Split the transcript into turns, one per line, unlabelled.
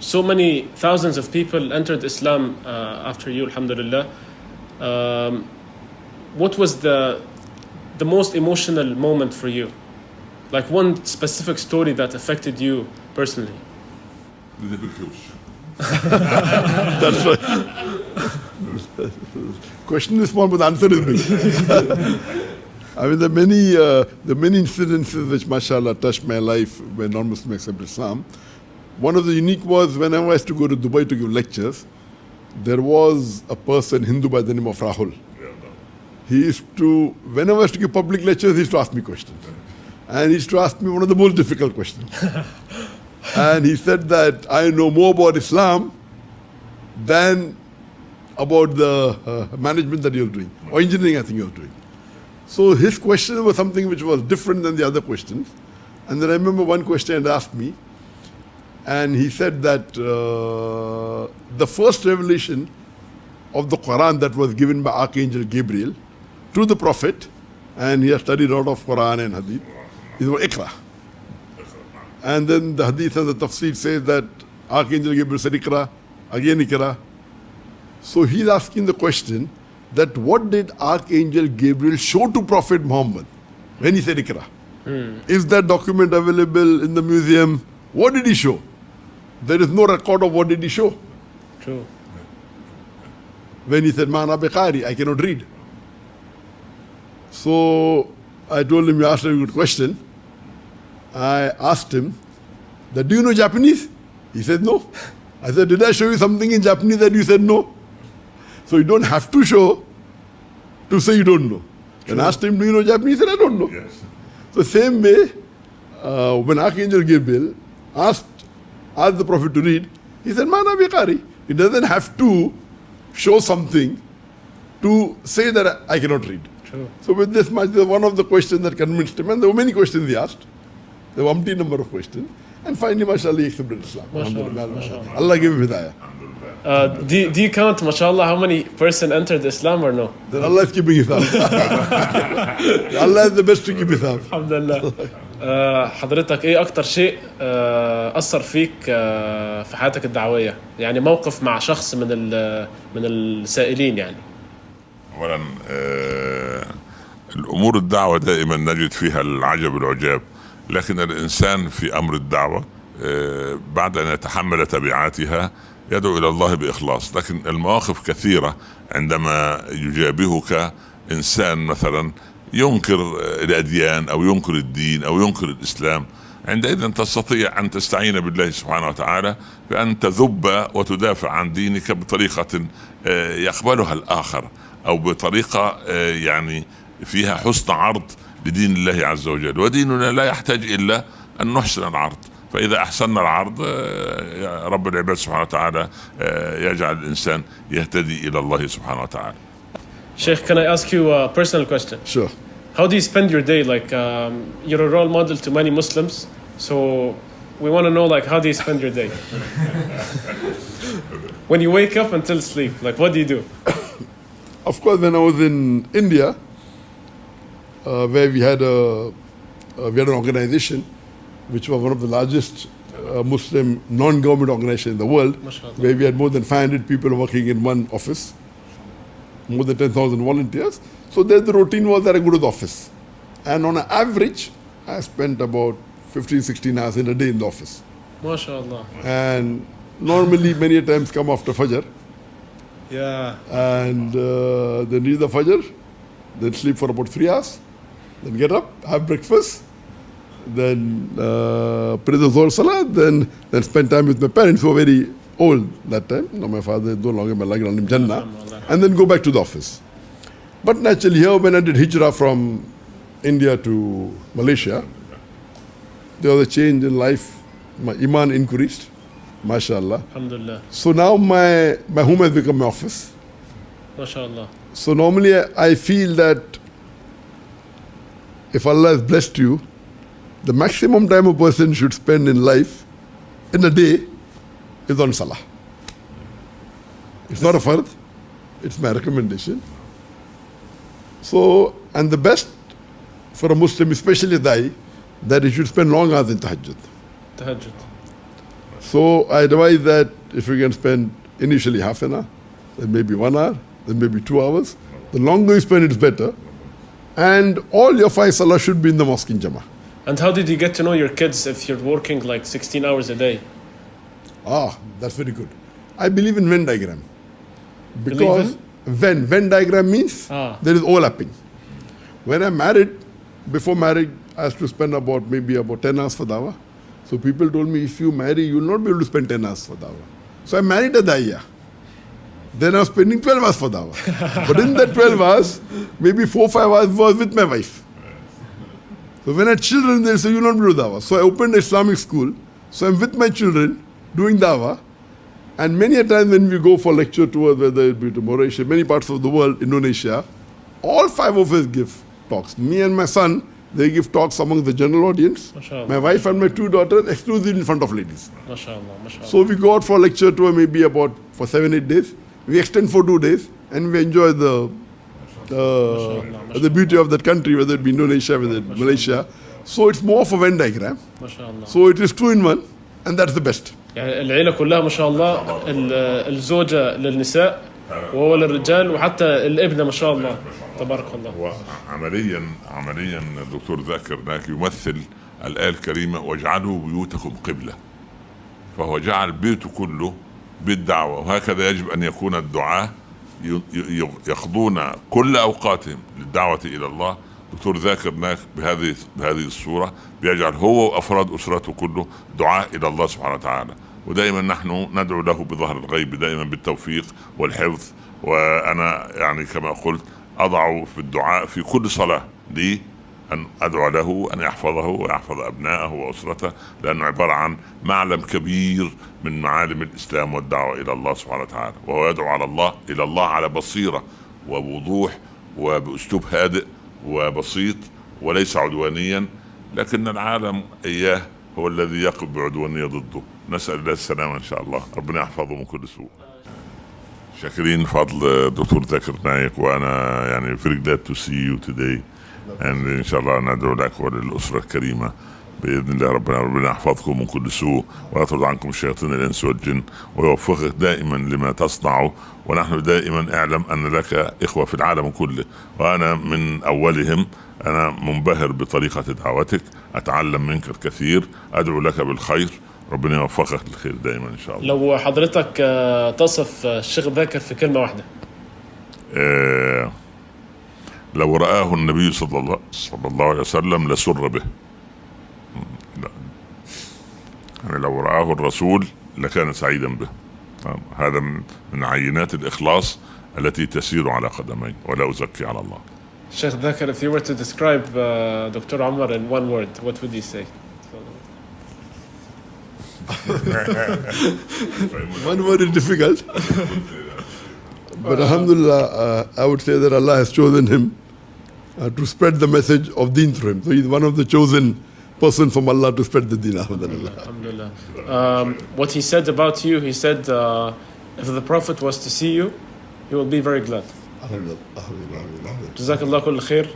so many thousands of people entered Islam after you, alhamdulillah. What was the most emotional moment for you? Like one specific story that affected you personally?
That's right. Question is small, but the answer is big. I mean, the many incidences which, mashallah, touched my life when non-Muslims accepted Islam. One of the unique was whenever I used to go to Dubai to give lectures, there was a person, Hindu by the name of Rahul. He used to, whenever I used to give public lectures, he used to ask me questions. And he used to ask me one of the most difficult questions. And he said that I know more about Islam than about the management that he was doing, or engineering I think he was doing. So his question was something which was different than the other questions. And then I remember one question he asked me, and he said that the first revelation of the Quran that was given by Archangel Gabriel to the Prophet, and he has studied a lot of Quran and Hadith, is Iqra. And then the Hadith and the Tafsir says that Archangel Gabriel said Iqra, again Iqra. So he's asking the question that what did Archangel Gabriel show to Prophet Muhammad when he said Iqra? Is that document available in the museum? What did he show? There is no record of what did he show.
True.
When he said, Ma'ana biqari, I cannot read. So I told him, you asked a good question. I asked him, that, do you know Japanese? He said, no. I said, did I show you something in Japanese that you said no? So you don't have to show to say you don't know. Then I asked him, do you know Japanese? He said, I don't know.
Yes.
So same way, when Archangel Gabriel asked the Prophet to read, he said, Ma'ana biqari. He doesn't have to show something to say that I cannot read.
True.
So with this much, one of the questions that convinced him, and there were many questions he asked. There were umpteen number of questions. And finally, mashallah, he accepted Islam.
Mashallah.
Allah give him hidayah.
Do you count, mashallah, how many person entered Islam or no?
Then Allah is keeping Islam. Allah is the best to keep Islam.
alhamdulillah. حضرتك ايه اكتر شيء اثر فيك في حياتك الدعويه؟ يعني موقف مع شخص من السائلين يعني.
اولا الامور الدعوه دائما نجد فيها العجب العجاب، لكن الانسان في امر الدعوه بعد ان يتحمل تبعاتها يدعو الى الله باخلاص. لكن المواقف كثيره عندما يجابهك انسان مثلا ينكر الاديان او ينكر الدين او ينكر الاسلام، عندئذ تستطيع ان تستعين بالله سبحانه وتعالى بان تذب وتدافع عن دينك بطريقه يقبلها الاخر، او بطريقه يعني فيها حسن عرض لدين الله عز وجل. وديننا لا يحتاج الا ان نحسن العرض، فاذا احسننا العرض رب العباد سبحانه وتعالى يجعل الانسان يهتدي الى الله سبحانه وتعالى.
Sheikh, can I ask you a personal question?
Sure.
How do you spend your day? Like, you're a role model to many Muslims, so we want to know, like, how do you spend your day? When you wake up until sleep, like, what do you do?
Of course, when I was in India, where we had an organization which was one of the largest Muslim non-government organizations in the world, where we had more than 500 people working in one office, more than 10,000 volunteers. So there the routine was that I go to the office. And on an average, I spent about 15, 16 hours in a day in the office.
MashaAllah.
And normally many times come after Fajr.
Yeah.
And then read the Fajr, then sleep for about 3 hours, then get up, have breakfast, then pray the Zohar Salah, then spend time with my parents who were very old that time. Now my father is no longer my life, in Jannah. And then go back to the office. But naturally here when I did hijrah from India to Malaysia, there was a change in life. My iman increased, mashallah.
Alhamdulillah.
So now my home has become my office.
MashaAllah.
So normally I feel that if Allah has blessed you, the maximum time a person should spend in life, in a day, is on salah. It's not a fard, it's my recommendation. So, and the best for a Muslim, especially that he should spend long hours in tahajjud.
Tahajjud.
So I advise that if you can spend initially half an hour, then maybe 1 hour, then maybe 2 hours. The longer you spend, it's better. And all your 5 salah should be in the mosque in Jama'ah.
And how did you get to know your kids if you're working like 16 hours a day?
That's very good. I believe in Venn diagram. Because Venn diagram means there is overlapping. When I'm married, before marriage, I used to spend about 10 hours for dawah. So people told me, if you marry, you will not be able to spend 10 hours for dawah. So I married a da'iyah. Then I was spending 12 hours for dawah. But in that 12 hours, maybe 4 or 5 hours was with my wife. So when I had children, they say, you will not do dawah. So I opened an Islamic school. So I'm with my children doing dawah. And many a time when we go for lecture tours, whether it be to Mauritius, many parts of the world, Indonesia, all 5 of us give talks. Me and my son, they give talks among the general audience.
MashaAllah.
My wife and my 2 daughters exclusively in front of ladies.
MashaAllah, MashaAllah.
So we go out for lecture tour maybe about for 7-8 days. We extend for 2 days and we enjoy the beauty of that country, whether it be Indonesia, whether it be Malaysia. So it's more of a Venn diagram.
MashaAllah.
So it is 2 in 1 and that's the best.
يعني العيلة كلها ما شاء الله، الزوجة للنساء وهو للرجال وحتى الابنة ما شاء الله تبارك الله.
وعمليا الدكتور ذاكر نايك يمثل الآية الكريمة واجعلوا بيوتكم قبلة، فهو جعل بيته كله بالدعوة. وهكذا يجب أن يكون الدعاة يقضون كل أوقاتهم للدعوة إلى الله. دكتور ذاكر نايك بهذه الصورة بيجعل هو وأفراد أسرته كله دعاء إلى الله سبحانه وتعالى. ودائما نحن ندعو له بظهر الغيب دائما بالتوفيق والحفظ. وأنا يعني كما قلت أضع في الدعاء في كل صلاة لي أن أدعو له أن يحفظه ويحفظ أبنائه وأسرته، لأنه عبارة عن معلم كبير من معالم الإسلام والدعوة إلى الله سبحانه وتعالى. وهو يدعو إلى الله على بصيرة ووضوح وبأسلوب هادئ وبسيط وليس عدوانيا، لكن العالم إياه هو الذي يقف بعدوانية ضده. نسأل الله السلامة إن شاء الله، ربنا يحفظه من كل سوء. شاكرين فضل دكتور ذاكر نايك، وأنا يعني very glad to see you today. and إن شاء الله ندعو لك وللأسرة الكريمة بإذن الله. ربنا يحفظكم من كل سوء ويطرد عنكم الشياطين الإنس والجن ويوفقك دائما لما تصنعه. ونحن دائما اعلم أن لك إخوة في العالم كله وأنا من أولهم. أنا منبهر بطريقة دعوتك، أتعلم منك الكثير، أدعو لك بالخير، ربنا يوفقك للخير دائما إن شاء الله.
لو حضرتك تصف الشيخ ذاكر في كلمة واحدة.
لو رآه النبي صلى الله عليه وسلم لسر به. يعني لو رآه الرسول لكان سعيدا به. هذا من عينات الإخلاص التي تسير على قدمين، ولا أزكي على الله.
Sheikh Dhakar, if you were to describe Dr. Omar in one word, what would you say?
One word is difficult. But alhamdulillah, I would say that Allah has chosen him to spread the message of deen through him. So he's one of the chosen person from Allah to spread the deen.
Alhamdulillah. What he said about you, he said, if the Prophet was to see you, he will be very glad.
Alhamdulillah.
جزاك الله كل خير.